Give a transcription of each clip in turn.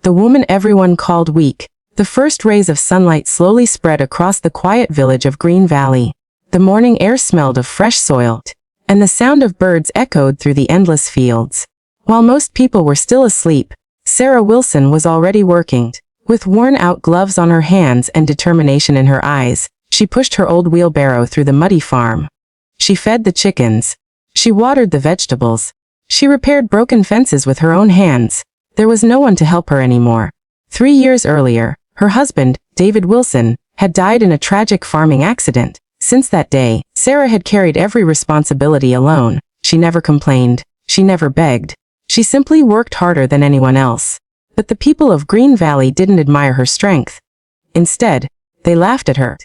the woman everyone called weak. The first rays of sunlight slowly spread across the quiet village of Green Valley. The morning air smelled of fresh soil, and the sound of birds echoed through the endless fields. While most people were still asleep, Sarah Wilson was already working. With worn-out gloves on her hands and determination in her eyes, she pushed her old wheelbarrow through the muddy farm. She fed the chickens. She watered the vegetables. She repaired broken fences with her own hands. There was no one to help her anymore. 3 years earlier, her husband, David Wilson, had died in a tragic farming accident. Since that day, Sarah had carried every responsibility alone. She never complained. She never begged. She simply worked harder than anyone else. But the people of Green Valley didn't admire her strength. Instead, they laughed at her.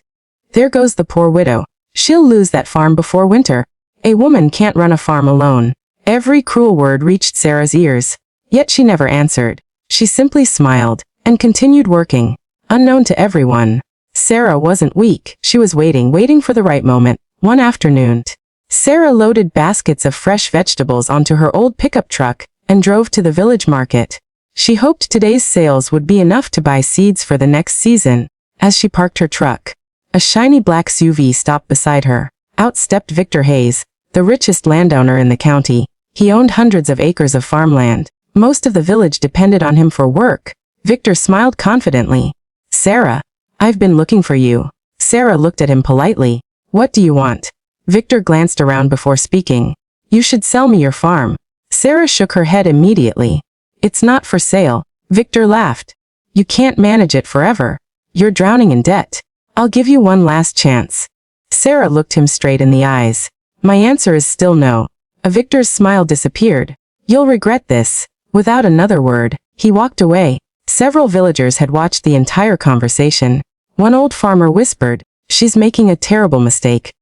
There goes the poor widow. She'll lose that farm before winter. A woman can't run a farm alone. Every cruel word reached Sarah's ears. Yet she never answered. She simply smiled and continued working. Unknown to everyone, Sarah wasn't weak. She was waiting for the right moment. One afternoon, Sarah loaded baskets of fresh vegetables onto her old pickup truck and drove to the village market. She hoped today's sales would be enough to buy seeds for the next season. As she parked her truck, a shiny black SUV stopped beside her. Out stepped Victor Hayes, the richest landowner in the county. He owned hundreds of acres of farmland. Most of the village depended on him for work. Victor smiled confidently. "Sarah, I've been looking for you." Sarah looked at him politely. "What do you want?" Victor glanced around before speaking. "You should sell me your farm." Sarah shook her head immediately. "It's not for sale." Victor laughed. "You can't manage it forever. You're drowning in debt. I'll give you one last chance." Sarah looked him straight in the eyes. "My answer is still no." Victor's smile disappeared. "You'll regret this." Without another word, he walked away. Several villagers had watched the entire conversation. One old farmer whispered, "She's making a terrible mistake."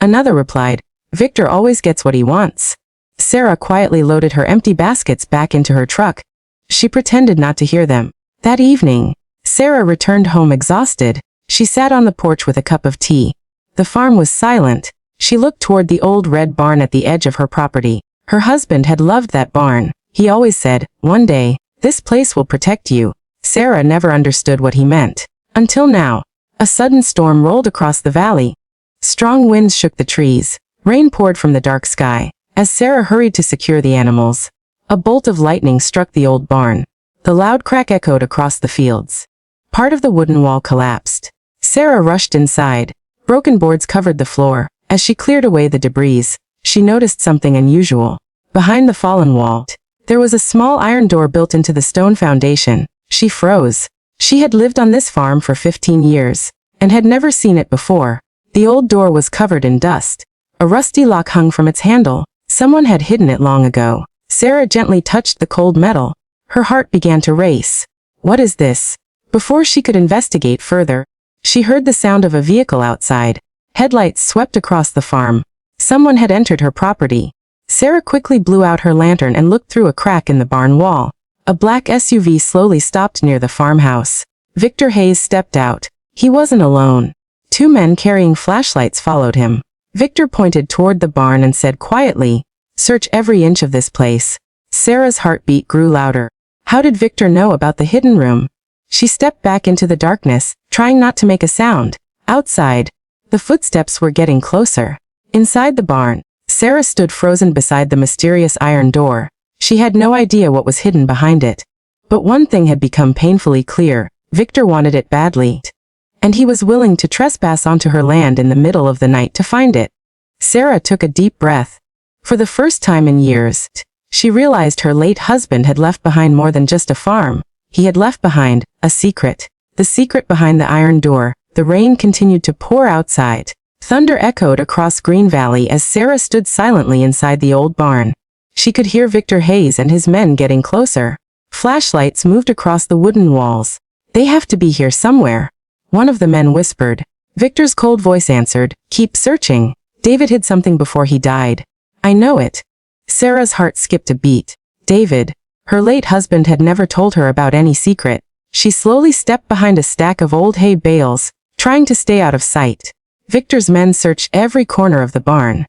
Another replied, "Victor always gets what he wants." Sarah quietly loaded her empty baskets back into her truck. She pretended not to hear them. That evening, Sarah returned home exhausted. She sat on the porch with a cup of tea. The farm was silent. She looked toward the old red barn at the edge of her property. Her husband had loved that barn. He always said, "One day, this place will protect you." Sarah never understood what he meant. Until now. A sudden storm rolled across the valley. Strong winds shook the trees. Rain poured from the dark sky. As Sarah hurried to secure the animals, a bolt of lightning struck the old barn. The loud crack echoed across the fields. Part of the wooden wall collapsed. Sarah rushed inside. Broken boards covered the floor. As she cleared away the debris, she noticed something unusual. Behind the fallen wall, there was a small iron door built into the stone foundation. She froze. She had lived on this farm for 15 years, and had never seen it before. The old door was covered in dust. A rusty lock hung from its handle. Someone had hidden it long ago. Sarah gently touched the cold metal. Her heart began to race. What is this? Before she could investigate further, she heard the sound of a vehicle outside. Headlights swept across the farm. Someone had entered her property. Sarah quickly blew out her lantern and looked through a crack in the barn wall. A black SUV slowly stopped near the farmhouse. Victor Hayes stepped out. He wasn't alone. 2 men carrying flashlights followed him. Victor pointed toward the barn and said quietly, "Search every inch of this place." Sarah's heartbeat grew louder. How did Victor know about the hidden room? She stepped back into the darkness, trying not to make a sound. Outside, the footsteps were getting closer. Inside the barn, Sarah stood frozen beside the mysterious iron door. She had no idea what was hidden behind it. But one thing had become painfully clear. Victor wanted it badly. And he was willing to trespass onto her land in the middle of the night to find it. Sarah took a deep breath. For the first time in years, she realized her late husband had left behind more than just a farm. He had left behind a secret. The secret behind the iron door. The rain continued to pour outside. Thunder echoed across Green Valley as Sarah stood silently inside the old barn. She could hear Victor Hayes and his men getting closer. Flashlights moved across the wooden walls. "They have to be here somewhere," one of the men whispered. Victor's cold voice answered, "Keep searching. David hid something before he died." "I know it." Sarah's heart skipped a beat. David. Her late husband had never told her about any secret. She slowly stepped behind a stack of old hay bales, trying to stay out of sight. Victor's men searched every corner of the barn.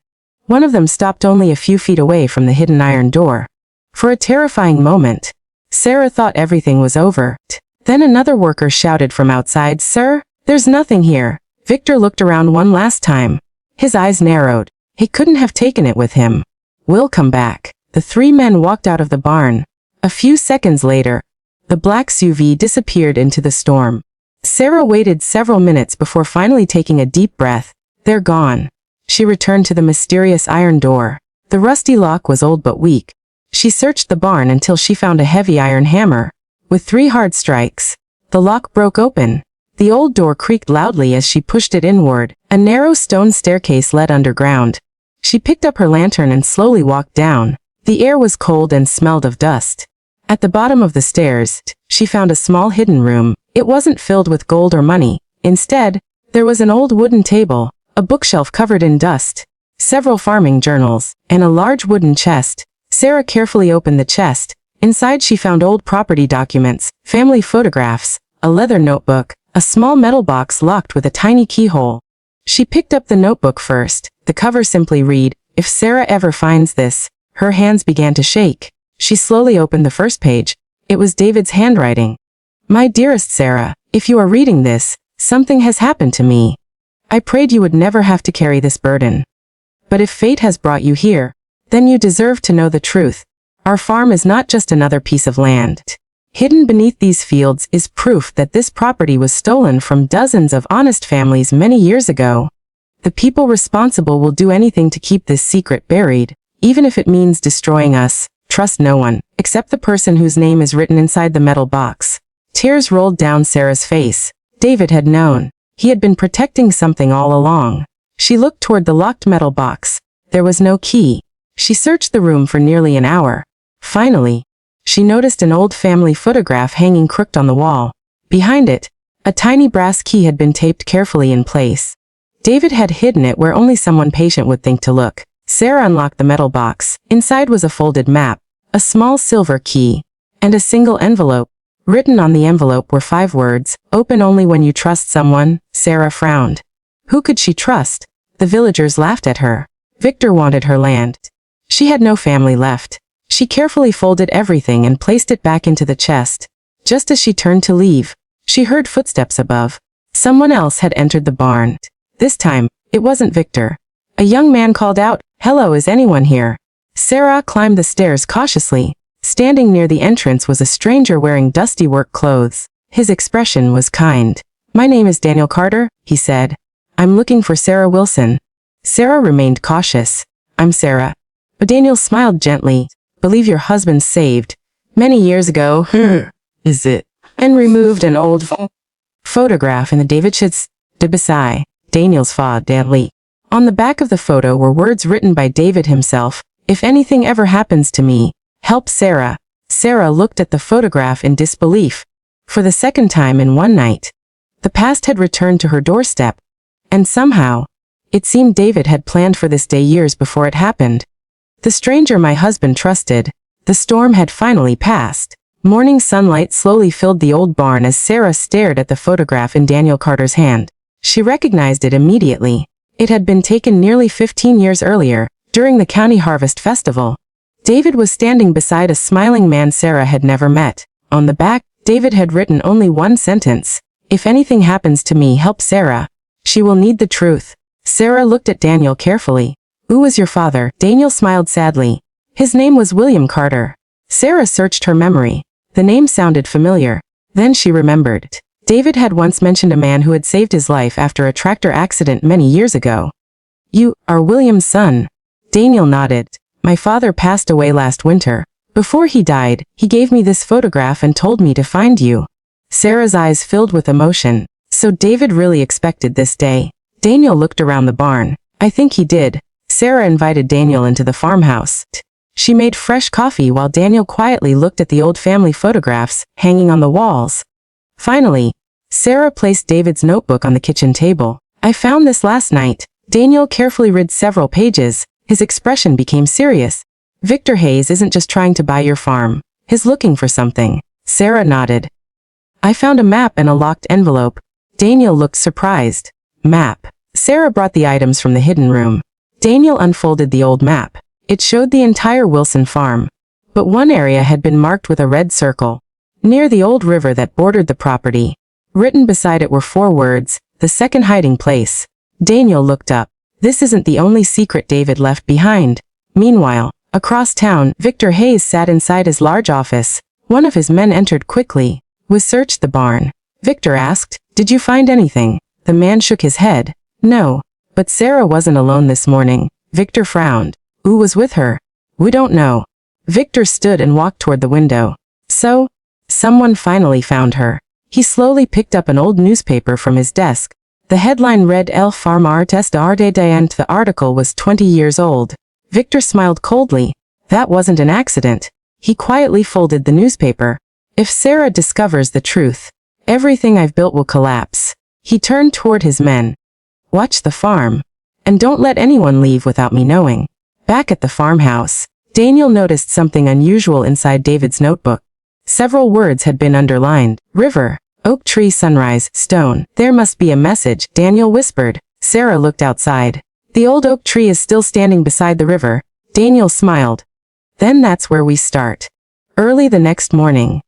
One of them stopped only a few feet away from the hidden iron door. For a terrifying moment, Sarah thought everything was over. Then another worker shouted from outside, "Sir, there's nothing here." Victor looked around one last time. His eyes narrowed. He couldn't have taken it with him. "We'll come back." The three men walked out of the barn. A few seconds later, the black SUV disappeared into the storm. Sarah waited several minutes before finally taking a deep breath. "They're gone." She returned to the mysterious iron door. The rusty lock was old but weak. She searched the barn until she found a heavy iron hammer. With 3 hard strikes, the lock broke open. The old door creaked loudly as she pushed it inward. A narrow stone staircase led underground. She picked up her lantern and slowly walked down. The air was cold and smelled of dust. At the bottom of the stairs, she found a small hidden room. It wasn't filled with gold or money. Instead, there was an old wooden table, a bookshelf covered in dust, several farming journals, and a large wooden chest. Sarah carefully opened the chest. Inside she found old property documents, family photographs, a leather notebook, a small metal box locked with a tiny keyhole. She picked up the notebook first. The cover simply read, "If Sarah ever finds this." Her hands began to shake. She slowly opened the first page. It was David's handwriting. "My dearest Sarah, if you are reading this, something has happened to me. I prayed you would never have to carry this burden. But if fate has brought you here, then you deserve to know the truth. Our farm is not just another piece of land. Hidden beneath these fields is proof that this property was stolen from dozens of honest families many years ago. The people responsible will do anything to keep this secret buried, even if it means destroying us. Trust no one, except the person whose name is written inside the metal box." Tears rolled down Sarah's face. David had known. He had been protecting something all along. She looked toward the locked metal box. There was no key. She searched the room for nearly an hour. Finally, she noticed an old family photograph hanging crooked on the wall. Behind it, a tiny brass key had been taped carefully in place. David had hidden it where only someone patient would think to look. Sarah unlocked the metal box. Inside was a folded map, a small silver key, and a single envelope. Written on the envelope were 5 words, "Open only when you trust someone." Sarah frowned. Who could she trust? The villagers laughed at her. Victor wanted her land. She had no family left. She carefully folded everything and placed it back into the chest. Just as she turned to leave, she heard footsteps above. Someone else had entered the barn. This time, it wasn't Victor. A young man called out, "Hello, is anyone here?" Sarah climbed the stairs cautiously. Standing near the entrance was a stranger wearing dusty work clothes. His expression was kind. "My name is Daniel Carter," he said. "I'm looking for Sarah Wilson." Sarah remained cautious. "I'm Sarah." But Daniel smiled gently. "Believe your husband's saved. Many years ago, is it?" And removed an old photograph in the David Schutz de Besai, Daniel's fa Danley. On the back of the photo were words written by David himself. "If anything ever happens to me, help Sarah." Sarah looked at the photograph in disbelief. For the second time in one night, the past had returned to her doorstep. And somehow, it seemed David had planned for this day years before it happened. The stranger my husband trusted. The storm had finally passed. Morning sunlight slowly filled the old barn as Sarah stared at the photograph in Daniel Carter's hand. She recognized it immediately. It had been taken nearly 15 years earlier, during the county harvest festival. David was standing beside a smiling man Sarah had never met. On the back, David had written only one sentence. "If anything happens to me, help Sarah. She will need the truth." Sarah looked at Daniel carefully. "Who was your father?" Daniel smiled sadly. "His name was William Carter." Sarah searched her memory. The name sounded familiar. Then she remembered. David had once mentioned a man who had saved his life after a tractor accident many years ago. "You are William's son." Daniel nodded. "My father passed away last winter. Before he died, he gave me this photograph and told me to find you." Sarah's eyes filled with emotion. So David really expected this day. Daniel looked around the barn. "I think he did." Sarah invited Daniel into the farmhouse. She made fresh coffee while Daniel quietly looked at the old family photographs hanging on the walls. Finally, Sarah placed David's notebook on the kitchen table. "I found this last night." Daniel carefully read several pages. His expression became serious. "Victor Hayes isn't just trying to buy your farm. He's looking for something." Sarah nodded. "I found a map and a locked envelope." Daniel looked surprised. "Map." Sarah brought the items from the hidden room. Daniel unfolded the old map. It showed the entire Wilson farm. but one area had been marked with a red circle. Near the old river that bordered the property. Written beside it were 4 words, the second hiding place. Daniel looked up. This isn't the only secret David left behind. Meanwhile, across town, Victor Hayes sat inside his large office. One of his men entered quickly. "We searched the barn." Victor asked, "Did you find anything?" The man shook his head. "No. But Sarah wasn't alone this morning." Victor frowned. "Who was with her?" "We don't know." Victor stood and walked toward the window. "So? Someone finally found her." He slowly picked up an old newspaper from his desk. The headline read El Farm Artist Arde and the article was 20 years old. Victor smiled coldly. That wasn't an accident. He quietly folded the newspaper. "If Sarah discovers the truth, everything I've built will collapse." He turned toward his men. "Watch the farm. And don't let anyone leave without me knowing." Back at the farmhouse, Daniel noticed something unusual inside David's notebook. Several words had been underlined. River, oak tree, sunrise, stone. "There must be a message," Daniel whispered. Sarah looked outside. "The old oak tree is still standing beside the river." Daniel smiled. "Then that's where we start." Early the next morning,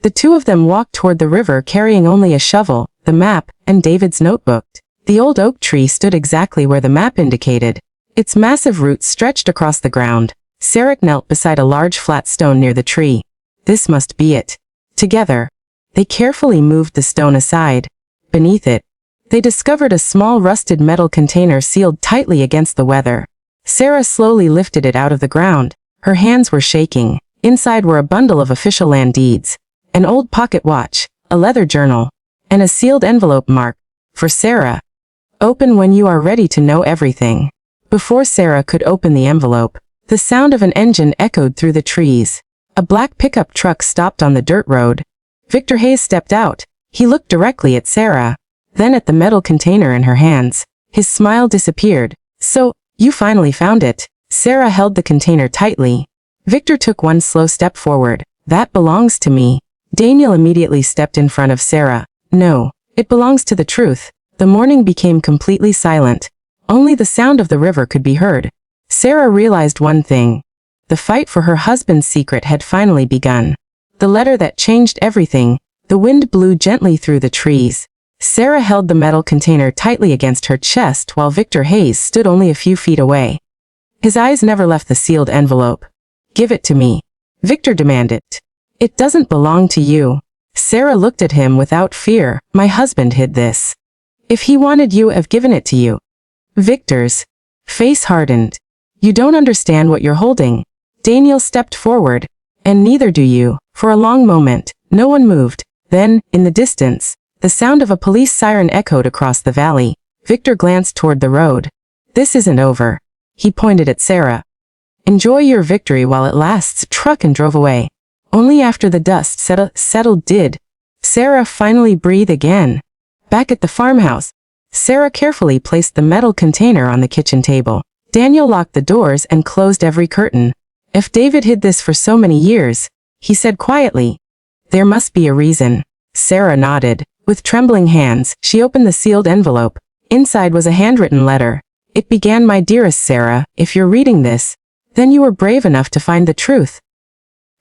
the two of them walked toward the river carrying only a shovel, the map, and David's notebook. The old oak tree stood exactly where the map indicated. Its massive roots stretched across the ground. Sarah knelt beside a large flat stone near the tree. This must be it. Together, they carefully moved the stone aside. Beneath it, they discovered a small rusted metal container sealed tightly against the weather. Sarah slowly lifted it out of the ground. Her hands were shaking. Inside were a bundle of official land deeds, an old pocket watch, a leather journal, and a sealed envelope marked, "For Sarah. Open when you are ready to know everything." Before Sarah could open the envelope, the sound of an engine echoed through the trees. A black pickup truck stopped on the dirt road. Victor Hayes stepped out. He looked directly at Sarah, then at the metal container in her hands. His smile disappeared. "So, you finally found it." Sarah held the container tightly. Victor took one slow step forward. "That belongs to me." Daniel immediately stepped in front of Sarah. "No, it belongs to the truth." The morning became completely silent. Only the sound of the river could be heard. Sarah realized one thing. The fight for her husband's secret had finally begun. The letter that changed everything. The wind blew gently through the trees. Sarah held the metal container tightly against her chest while Victor Hayes stood only a few feet away. His eyes never left the sealed envelope. "Give it to me," Victor demanded. "It doesn't belong to you." Sarah looked at him without fear. "My husband hid this. If he wanted you, I've given it to you." Victor's face hardened. "You don't understand what you're holding." Daniel stepped forward. "And neither do you." For a long moment, no one moved. Then, in the distance, the sound of a police siren echoed across the valley. Victor glanced toward the road. "This isn't over." He pointed at Sarah. "Enjoy your victory while it lasts." Truck and drove away. Only after the dust settled did Sarah finally breathe again. Back at the farmhouse, Sarah carefully placed the metal container on the kitchen table. Daniel locked the doors and closed every curtain. "If David hid this for so many years," he said quietly, "there must be a reason." Sarah nodded. With trembling hands, she opened the sealed envelope. Inside was a handwritten letter. It began, "My dearest Sarah, if you're reading this, then you were brave enough to find the truth.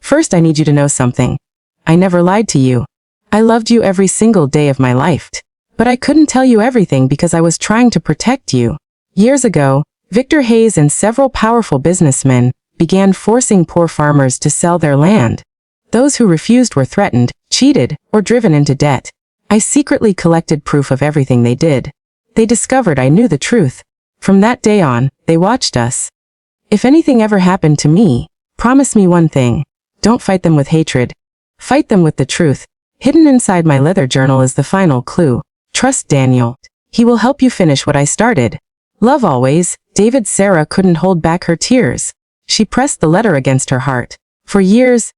First, I need you to know something. I never lied to you. I loved you every single day of my life. But I couldn't tell you everything because I was trying to protect you." Years ago, Victor Hayes and several powerful businessmen began forcing poor farmers to sell their land. Those who refused were threatened, cheated, or driven into debt. I secretly collected proof of everything they did. They discovered I knew the truth. From that day on, they watched us. If anything ever happened to me, promise me one thing. Don't fight them with hatred. Fight them with the truth. Hidden inside my leather journal is the final clue. Trust Daniel. He will help you finish what I started. Love always, David. Sarah couldn't hold back her tears. She pressed the letter against her heart. For years,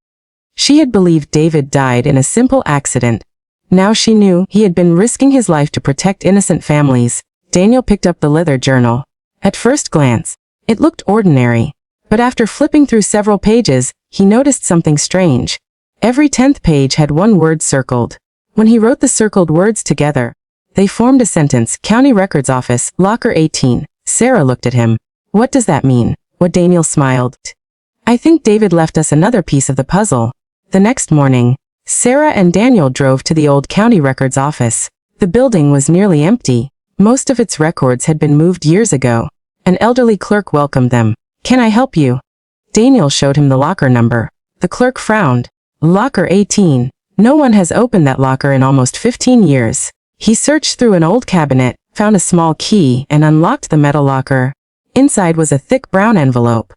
she had believed David died in a simple accident. Now she knew he had been risking his life to protect innocent families. Daniel picked up the leather journal. At first glance, it looked ordinary. But after flipping through several pages, he noticed something strange. Every 10th page had one word circled. When he wrote the circled words together, they formed a sentence. County Records Office, Locker 18. Sarah looked at him. "What does that mean?" What? Daniel smiled. I think David left us another piece of the puzzle. The next morning, Sarah and Daniel drove to the old county records office. The building was nearly empty. Most of its records had been moved years ago. An elderly clerk welcomed them. "Can I help you?" Daniel showed him the locker number. The clerk frowned. "Locker 18. No one has opened that locker in almost 15 years. He searched through an old cabinet, found a small key, and unlocked the metal locker. Inside was a thick brown envelope.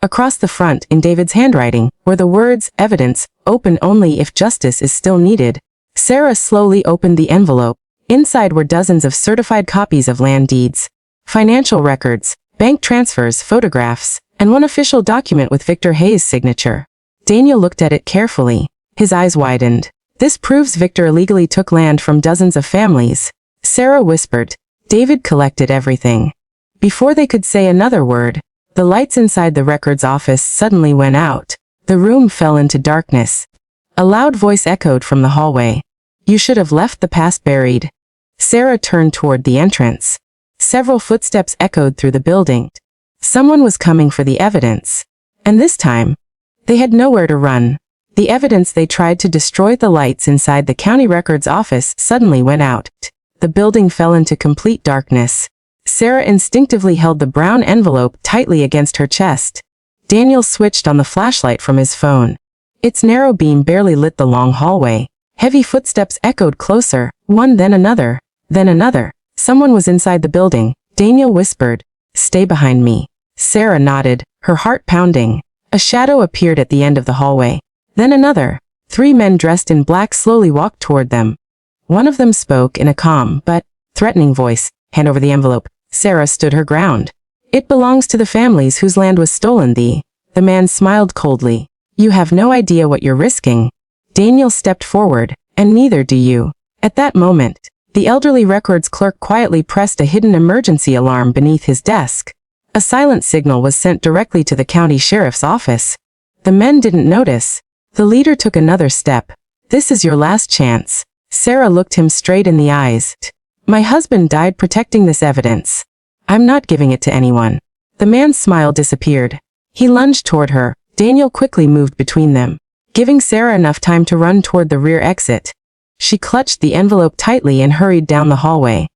Across the front, in David's handwriting, were the words, "Evidence, open only if justice is still needed." Sarah slowly opened the envelope. Inside were dozens of certified copies of land deeds, financial records, bank transfers, photographs, and one official document with Victor Hayes' signature. Daniel looked at it carefully. His eyes widened. "This proves Victor illegally took land from dozens of families." Sarah whispered. David collected everything. Before they could say another word, the lights inside the records office suddenly went out. The room fell into darkness. A loud voice echoed from the hallway. "You should have left the past buried." Sarah turned toward the entrance. Several footsteps echoed through the building. Someone was coming for the evidence. And this time, they had nowhere to run. The evidence they tried to destroy. The lights inside the county records office suddenly went out. The building fell into complete darkness. Sarah instinctively held the brown envelope tightly against her chest. Daniel switched on the flashlight from his phone. Its narrow beam barely lit the long hallway. Heavy footsteps echoed closer, one then another, then another. Someone was inside the building. Daniel whispered, "Stay behind me." Sarah nodded, her heart pounding. A shadow appeared at the end of the hallway. Then another. 3 men dressed in black slowly walked toward them. One of them spoke in a calm but threatening voice. "Hand over the envelope." Sarah stood her ground. "It belongs to the families whose land was stolen." The man smiled coldly. "You have no idea what you're risking." Daniel stepped forward, "And neither do you." At that moment, the elderly records clerk quietly pressed a hidden emergency alarm beneath his desk. A silent signal was sent directly to the county sheriff's office. The men didn't notice. The leader took another step. "This is your last chance." Sarah looked him straight in the eyes. "My husband died protecting this evidence. I'm not giving it to anyone." The man's smile disappeared. He lunged toward her. Daniel quickly moved between them, giving Sarah enough time to run toward the rear exit. She clutched the envelope tightly and hurried down the hallway.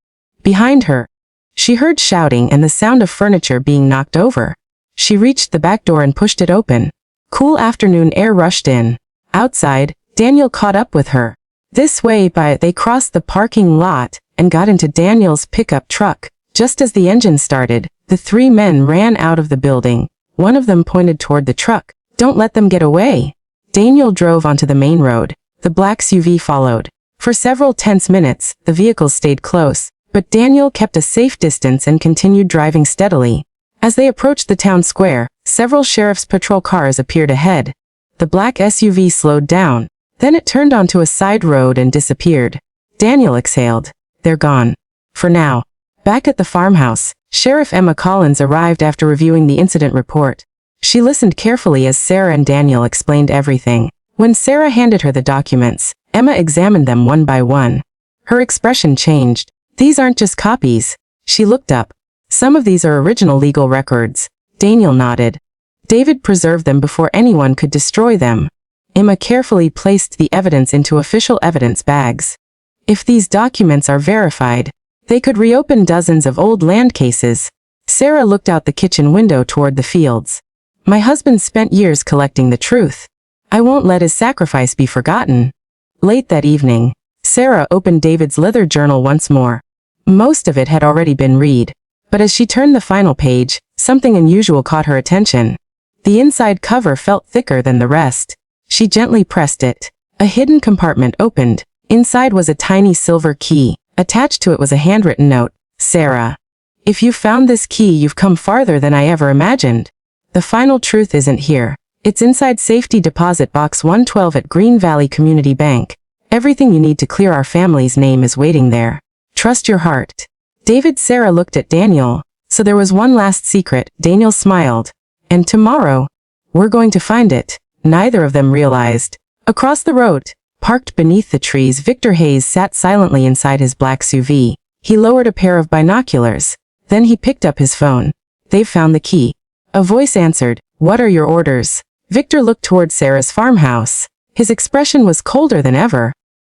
Behind her, she heard shouting and the sound of furniture being knocked over. She reached the back door and pushed it open. Cool afternoon air rushed in. Outside, Daniel caught up with her. This way they crossed the parking lot and got into Daniel's pickup truck. Just as the engine started, the 3 men ran out of the building. One of them pointed toward the truck. "Don't let them get away." Daniel drove onto the main road. The black SUV followed. For several tense minutes, the vehicles stayed close, but Daniel kept a safe distance and continued driving steadily. As they approached the town square, several sheriff's patrol cars appeared ahead. The black SUV slowed down. Then it turned onto a side road and disappeared. Daniel exhaled. "They're gone. For now." Back at the farmhouse, Sheriff Emma Collins arrived after reviewing the incident report. She listened carefully as Sarah and Daniel explained everything. When Sarah handed her the documents, Emma examined them one by one. Her expression changed. "These aren't just copies." She looked up. "Some of these are original legal records." Daniel nodded. "David preserved them before anyone could destroy them." Emma carefully placed the evidence into official evidence bags. "If these documents are verified, they could reopen dozens of old land cases." Sarah looked out the kitchen window toward the fields. "My husband spent years collecting the truth. I won't let his sacrifice be forgotten." Late that evening, Sarah opened David's leather journal once more. Most of it had already been read, but as she turned the final page, something unusual caught her attention. The inside cover felt thicker than the rest. She gently pressed it. A hidden compartment opened. Inside was a tiny silver key. Attached to it was a handwritten note. "Sarah, if you found this key, you've come farther than I ever imagined. The final truth isn't here. It's inside safety deposit box 112 at Green Valley Community Bank. Everything you need to clear our family's name is waiting there. Trust your heart." Sarah looked at Daniel. "So there was one last secret." Daniel smiled. "And tomorrow, we're going to find it." Neither of them realized. Across the road, parked beneath the trees, Victor Hayes sat silently inside his black SUV. He lowered a pair of binoculars. Then he picked up his phone. "They've found the key." A voice answered, What are your orders? Victor looked toward Sarah's farmhouse. His expression was colder than ever.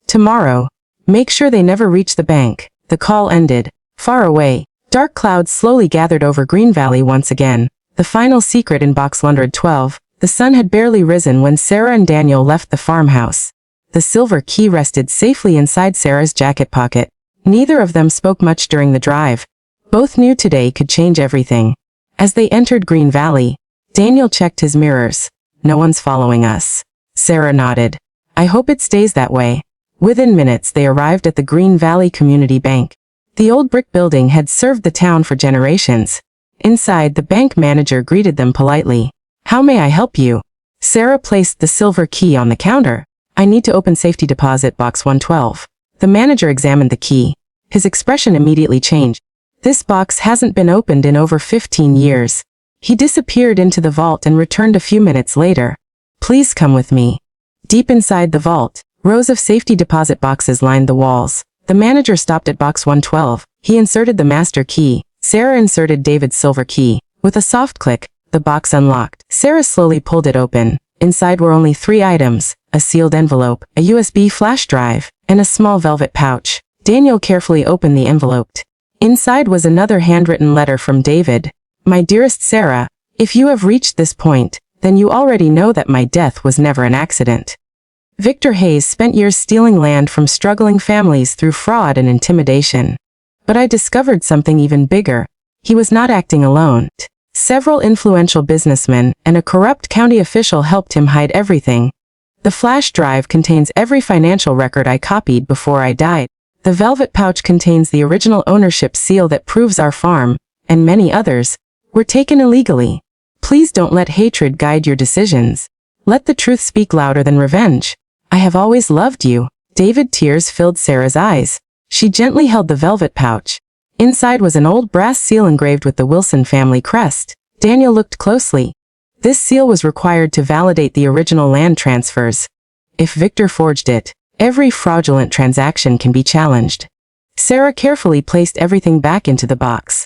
Tomorrow. Make sure they never reach the bank. The call ended. Far away, dark clouds slowly gathered over Green Valley once again. The final secret in Box 112. The sun had barely risen when Sarah and Daniel left the farmhouse. The silver key rested safely inside Sarah's jacket pocket. Neither of them spoke much during the drive. Both knew today could change everything. As they entered Green Valley, Daniel checked his mirrors. No one's following us. Sarah nodded. I hope it stays that way. Within minutes they arrived at the Green Valley Community Bank. The old brick building had served the town for generations. Inside, the bank manager greeted them politely. How may I help you? Sarah placed the silver key on the counter. I need to open safety deposit box 112. The manager examined the key. His expression immediately changed. This box hasn't been opened in over 15 years. He disappeared into the vault and returned a few minutes later. Please come with me. Deep inside the vault, rows of safety deposit boxes lined the walls. The manager stopped at box 112. He inserted the master key. Sarah inserted David's silver key. With a soft click, the box unlocked. Sarah slowly pulled it open. Inside were only 3 items: a sealed envelope, a USB flash drive, and a small velvet pouch. Daniel carefully opened the envelope. Inside was another handwritten letter from David. My dearest Sarah, if you have reached this point, then you already know that my death was never an accident. Victor Hayes spent years stealing land from struggling families through fraud and intimidation. But I discovered something even bigger. He was not acting alone. Several influential businessmen and a corrupt county official helped him hide everything. The flash drive contains every financial record I copied before I died. The velvet pouch contains the original ownership seal that proves our farm, and many others, were taken illegally. Please don't let hatred guide your decisions. Let the truth speak louder than revenge. I have always loved you. David, tears filled Sarah's eyes. She gently held the velvet pouch. Inside was an old brass seal engraved with the Wilson family crest. Daniel looked closely. This seal was required to validate the original land transfers. If Victor forged it, every fraudulent transaction can be challenged. Sarah carefully placed everything back into the box.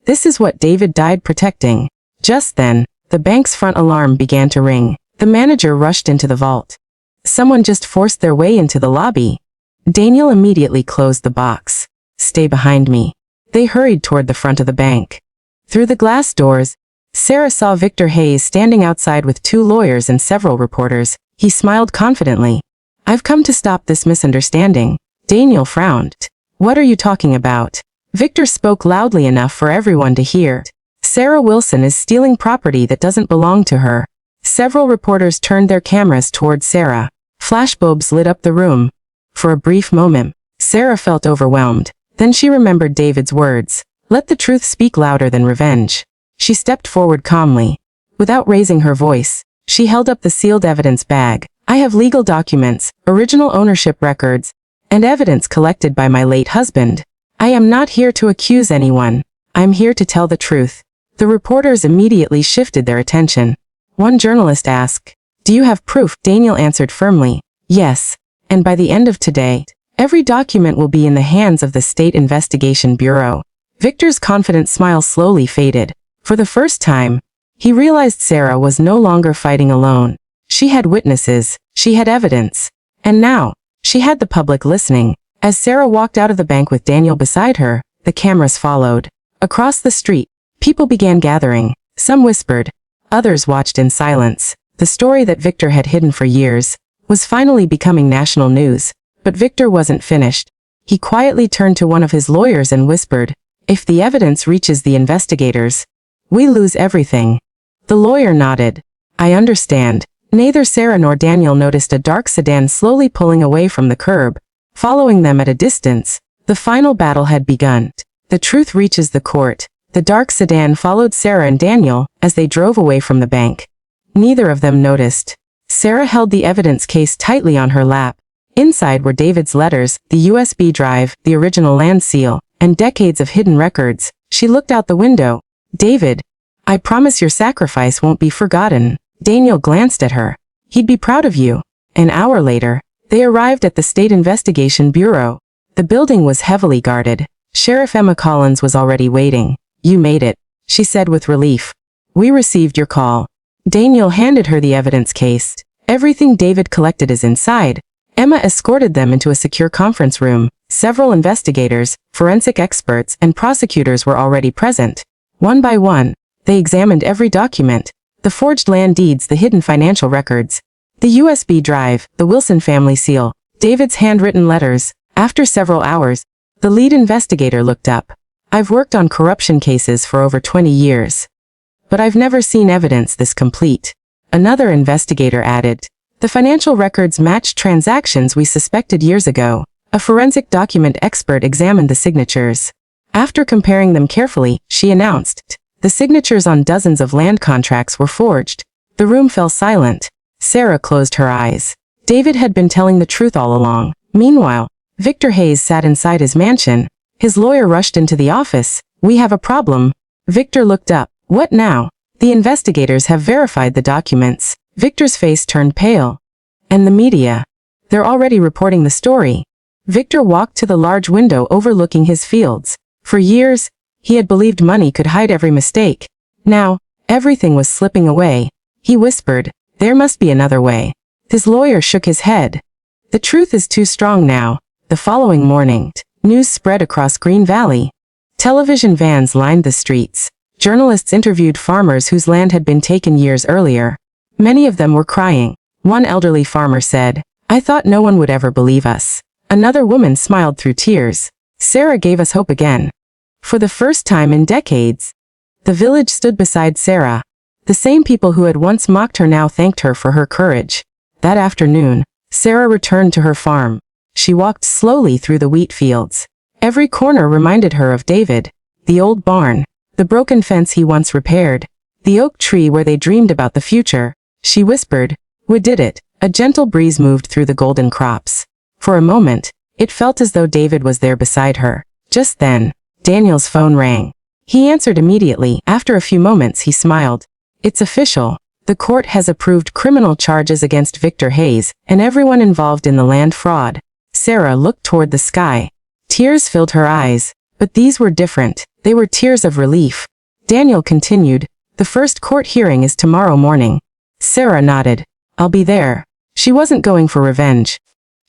This is what David died protecting. Just then, the bank's front alarm began to ring. The manager rushed into the vault. Someone just forced their way into the lobby. Daniel immediately closed the box. Stay behind me. They hurried toward the front of the bank. Through the glass doors, Sarah saw Victor Hayes standing outside with 2 lawyers and several reporters. He smiled confidently. I've come to stop this misunderstanding. Daniel frowned. What are you talking about? Victor spoke loudly enough for everyone to hear. Sarah Wilson is stealing property that doesn't belong to her. Several reporters turned their cameras toward Sarah. Flashbulbs lit up the room. For a brief moment, Sarah felt overwhelmed. Then she remembered David's words. Let the truth speak louder than revenge. She stepped forward calmly. Without raising her voice, she held up the sealed evidence bag. I have legal documents, original ownership records, and evidence collected by my late husband. I am not here to accuse anyone. I'm here to tell the truth. The reporters immediately shifted their attention. One journalist asked, Do you have proof? Daniel answered firmly, Yes. And by the end of today, every document will be in the hands of the State Investigation Bureau. Victor's confident smile slowly faded. For the first time, he realized Sarah was no longer fighting alone. She had witnesses, she had evidence, and now, she had the public listening. As Sarah walked out of the bank with Daniel beside her, the cameras followed. Across the street, people began gathering. Some whispered, others watched in silence. The story that Victor had hidden for years was finally becoming national news. But Victor wasn't finished. He quietly turned to one of his lawyers and whispered, If the evidence reaches the investigators, we lose everything. The lawyer nodded. I understand. Neither Sarah nor Daniel noticed a dark sedan slowly pulling away from the curb. Following them at a distance, the final battle had begun. The truth reaches the court. The dark sedan followed Sarah and Daniel as they drove away from the bank. Neither of them noticed. Sarah held the evidence case tightly on her lap. Inside were David's letters, the USB drive, the original land seal, and decades of hidden records. She looked out the window. David, I promise your sacrifice won't be forgotten. Daniel glanced at her. He'd be proud of you. An hour later, they arrived at the State Investigation Bureau. The building was heavily guarded. Sheriff Emma Collins was already waiting. You made it, she said with relief. We received your call. Daniel handed her the evidence case. Everything David collected is inside. Emma escorted them into a secure conference room. Several investigators, forensic experts, and prosecutors were already present. One by one, they examined every document, the forged land deeds, the hidden financial records, the USB drive, the Wilson family seal, David's handwritten letters. After several hours, the lead investigator looked up. I've worked on corruption cases for over 20 years. But I've never seen evidence this complete. Another investigator added. The financial records matched transactions we suspected years ago. A forensic document expert examined the signatures. After comparing them carefully, she announced, the signatures on dozens of land contracts were forged. The room fell silent. Sarah closed her eyes. David had been telling the truth all along. Meanwhile, Victor Hayes sat inside his mansion. His lawyer rushed into the office. We have a problem. Victor looked up. What now? The investigators have verified the documents. Victor's face turned pale. And the media? They're already reporting the story. Victor walked to the large window overlooking his fields. For years, he had believed money could hide every mistake. Now, everything was slipping away. He whispered, there must be another way. His lawyer shook his head. The truth is too strong now. The following morning, news spread across Green Valley. Television vans lined the streets. Journalists interviewed farmers whose land had been taken years earlier. Many of them were crying. One elderly farmer said, I thought no one would ever believe us. Another woman smiled through tears. Sarah gave us hope again. For the first time in decades, the village stood beside Sarah. The same people who had once mocked her now thanked her for her courage. That afternoon, Sarah returned to her farm. She walked slowly through the wheat fields. Every corner reminded her of David. The old barn, the broken fence he once repaired, the oak tree where they dreamed about the future. She whispered, we did it. A gentle breeze moved through the golden crops. For a moment, it felt as though David was there beside her. Just then, Daniel's phone rang. He answered immediately. After a few moments, he smiled. It's official. The court has approved criminal charges against Victor Hayes and everyone involved in the land fraud. Sarah looked toward the sky. Tears filled her eyes, but these were different. They were tears of relief. Daniel continued, the first court hearing is tomorrow morning. Sarah nodded. I'll be there. She wasn't going for revenge.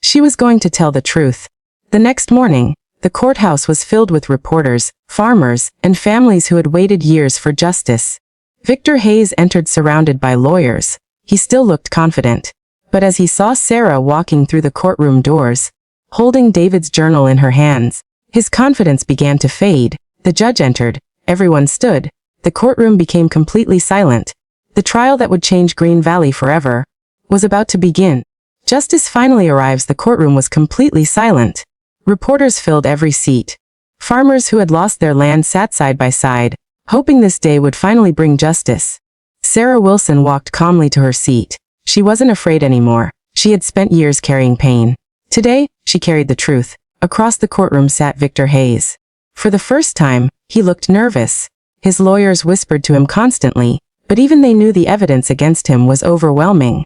She was going to tell the truth. The next morning, the courthouse was filled with reporters, farmers, and families who had waited years for justice. Victor Hayes entered surrounded by lawyers. He still looked confident. But as he saw Sarah walking through the courtroom doors, holding David's journal in her hands, his confidence began to fade. The judge entered. Everyone stood. The courtroom became completely silent. The trial that would change Green Valley forever was about to begin. Justice finally arrives. The courtroom was completely silent. Reporters filled every seat. Farmers who had lost their land sat side by side, hoping this day would finally bring justice. Sarah Wilson walked calmly to her seat. She wasn't afraid anymore. She had spent years carrying pain. Today, she carried the truth. Across the courtroom sat Victor Hayes. For the first time, he looked nervous. His lawyers whispered to him constantly, but even they knew the evidence against him was overwhelming.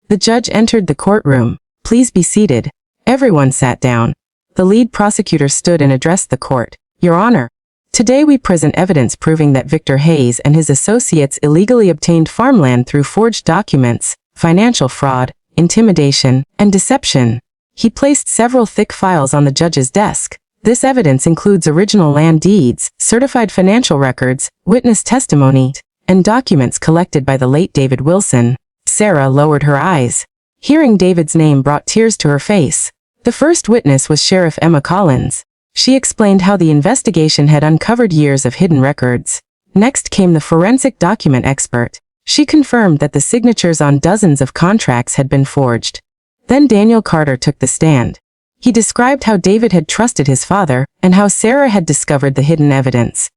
The judge entered the courtroom. Please be seated. Everyone sat down. The lead prosecutor stood and addressed the court. Your Honor, today we present evidence proving that Victor Hayes and his associates illegally obtained farmland through forged documents, financial fraud, intimidation, and deception. He placed several thick files on the judge's desk. This evidence includes original land deeds, certified financial records, witness testimony, and documents collected by the late David Wilson. Sarah lowered her eyes. Hearing David's name brought tears to her face. The first witness was Sheriff Emma Collins. She explained how the investigation had uncovered years of hidden records. Next came the forensic document expert. She confirmed that the signatures on dozens of contracts had been forged. Then Daniel Carter took the stand. He described how David had trusted his father and how Sarah had discovered the hidden evidence.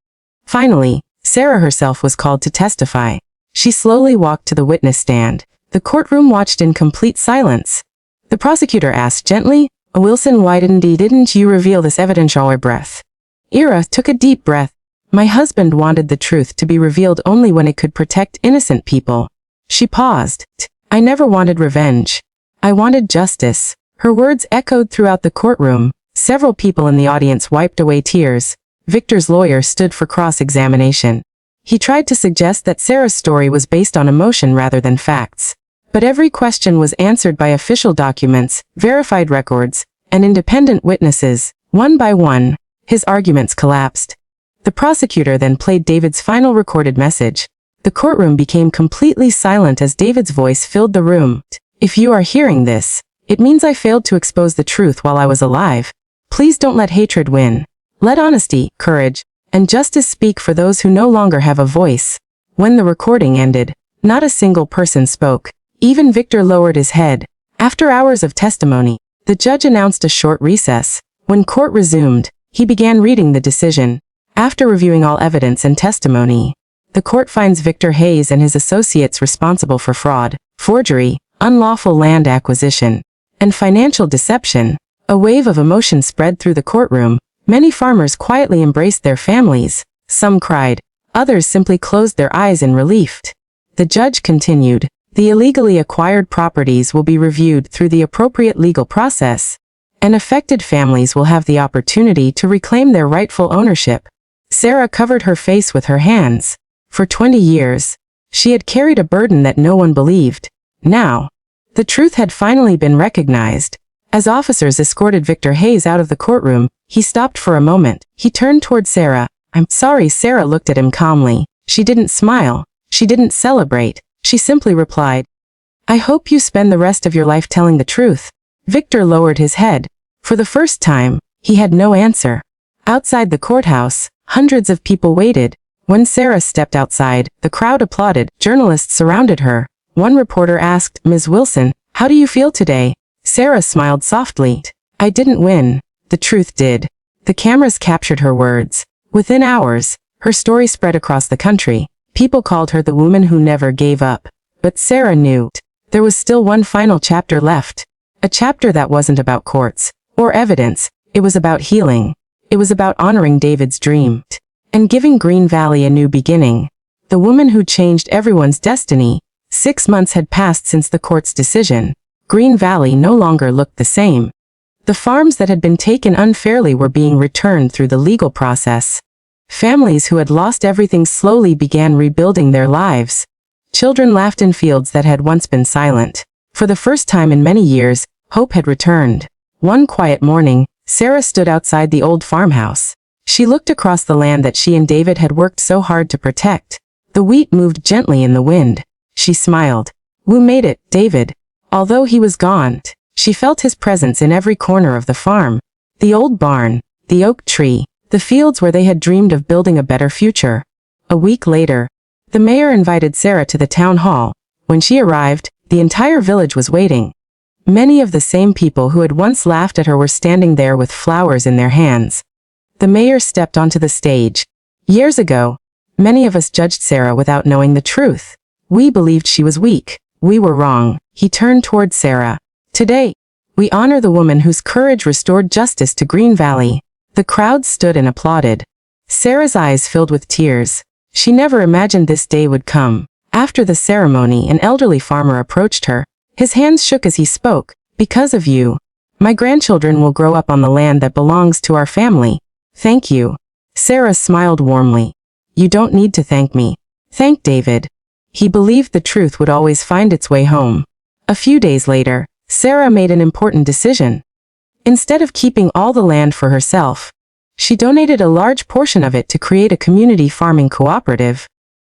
Finally, Sarah herself was called to testify. She slowly walked to the witness stand. The courtroom watched in complete silence. The prosecutor asked gently, Wilson, why didn't you reveal this evidence? Ira took a deep breath. My husband wanted the truth to be revealed only when it could protect innocent people. She paused. I never wanted revenge. I wanted justice. Her words echoed throughout the courtroom. Several people in the audience wiped away tears. Victor's lawyer stood for cross-examination. He tried to suggest that Sarah's story was based on emotion rather than facts. But every question was answered by official documents, verified records, and independent witnesses. One by one, his arguments collapsed. The prosecutor then played David's final recorded message. The courtroom became completely silent as David's voice filled the room. If you are hearing this, it means I failed to expose the truth while I was alive. Please don't let hatred win. Let honesty, courage, and justice speak for those who no longer have a voice. When the recording ended, not a single person spoke. Even Victor lowered his head. After hours of testimony, the judge announced a short recess. When court resumed, he began reading the decision. After reviewing all evidence and testimony, the court finds Victor Hayes and his associates responsible for fraud, forgery, unlawful land acquisition, and financial deception. A wave of emotion spread through the courtroom. Many farmers quietly embraced their families. Some cried. Others simply closed their eyes in relief. The judge continued, the illegally acquired properties will be reviewed through the appropriate legal process, and affected families will have the opportunity to reclaim their rightful ownership. Sarah covered her face with her hands. For 20 years, she had carried a burden that no one believed. Now, the truth had finally been recognized. As officers escorted Victor Hayes out of the courtroom, he stopped for a moment. He turned toward Sarah. I'm sorry. Sarah looked at him calmly. She didn't smile. She didn't celebrate. She simply replied, I hope you spend the rest of your life telling the truth. Victor lowered his head. For the first time, he had no answer. Outside the courthouse, hundreds of people waited. When Sarah stepped outside, the crowd applauded. Journalists surrounded her. One reporter asked, Ms. Wilson, how do you feel today? Sarah smiled softly. I didn't win. The truth did. The cameras captured her words. Within hours, her story spread across the country. People called her the woman who never gave up. But Sarah knew there was still one final chapter left. A chapter that wasn't about courts or evidence. It was about healing. It was about honoring David's dream and giving Green Valley a new beginning. The woman who changed everyone's destiny. 6 months had passed since the court's decision. Green Valley no longer looked the same. The farms that had been taken unfairly were being returned through the legal process. Families who had lost everything slowly began rebuilding their lives. Children laughed in fields that had once been silent. For the first time in many years, hope had returned. One quiet morning, Sarah stood outside the old farmhouse. She looked across the land that she and David had worked so hard to protect. The wheat moved gently in the wind. She smiled. We made it, David. Although he was gone, she felt his presence in every corner of the farm. The old barn, the oak tree, the fields where they had dreamed of building a better future. A week later, the mayor invited Sarah to the town hall. When she arrived, the entire village was waiting. Many of the same people who had once laughed at her were standing there with flowers in their hands. The mayor stepped onto the stage. Years ago, many of us judged Sarah without knowing the truth. We believed she was weak. We were wrong. He turned toward Sarah. Today, we honor the woman whose courage restored justice to Green Valley. The crowd stood and applauded. Sarah's eyes filled with tears. She never imagined this day would come. After the ceremony, an elderly farmer approached her. His hands shook as he spoke. Because of you, my grandchildren will grow up on the land that belongs to our family. Thank you. Sarah smiled warmly. You don't need to thank me. Thank David. He believed the truth would always find its way home. A few days later, Sarah made an important decision. Instead of keeping all the land for herself, she donated a large portion of it to create a community farming cooperative.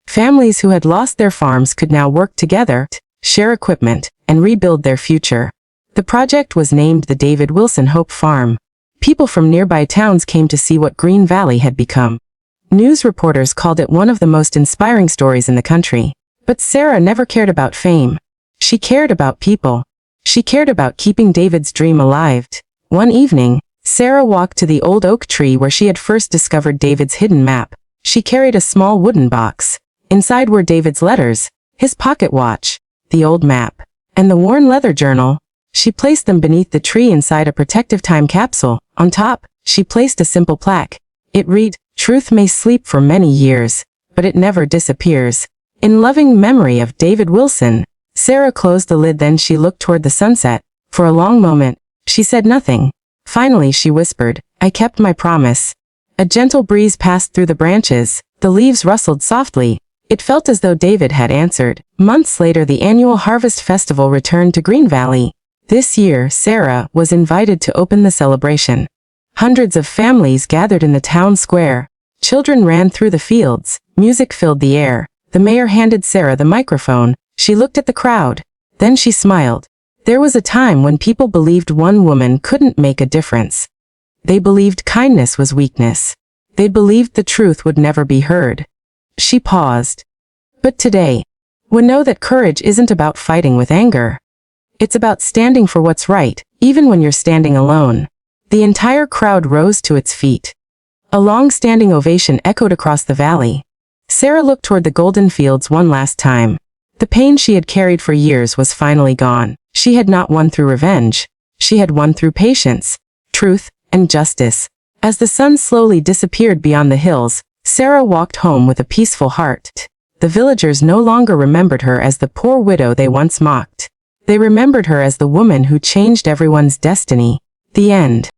Families who had lost their farms could now work together, share equipment, and rebuild their future. The project was named the David Wilson Hope Farm. People from nearby towns came to see what Green Valley had become. News reporters called it one of the most inspiring stories in the country. But Sarah never cared about fame. She cared about people. She cared about keeping David's dream alive. One evening, Sarah walked to the old oak tree where she had first discovered David's hidden map. She carried a small wooden box. Inside were David's letters, his pocket watch, the old map, and the worn leather journal. She placed them beneath the tree inside a protective time capsule. On top, she placed a simple plaque. It read, Truth may sleep for many years, but it never disappears. In loving memory of David Wilson. Sarah closed the lid, then she looked toward the sunset. For a long moment, she said nothing. Finally she whispered, I kept my promise. A gentle breeze passed through the branches. The leaves rustled softly. It felt as though David had answered. Months later, the annual Harvest Festival returned to Green Valley. This year, Sarah was invited to open the celebration. Hundreds of families gathered in the town square. Children ran through the fields. Music filled the air. The mayor handed Sarah the microphone. She looked at the crowd. Then she smiled. There was a time when people believed one woman couldn't make a difference. They believed kindness was weakness. They believed the truth would never be heard. She paused. But today, we know that courage isn't about fighting with anger. It's about standing for what's right, even when you're standing alone. The entire crowd rose to its feet. A long-standing ovation echoed across the valley. Sarah looked toward the golden fields one last time. The pain she had carried for years was finally gone. She had not won through revenge. She had won through patience, truth, and justice. As the sun slowly disappeared beyond the hills, Sarah walked home with a peaceful heart. The villagers no longer remembered her as the poor widow they once mocked. They remembered her as the woman who changed everyone's destiny. The end.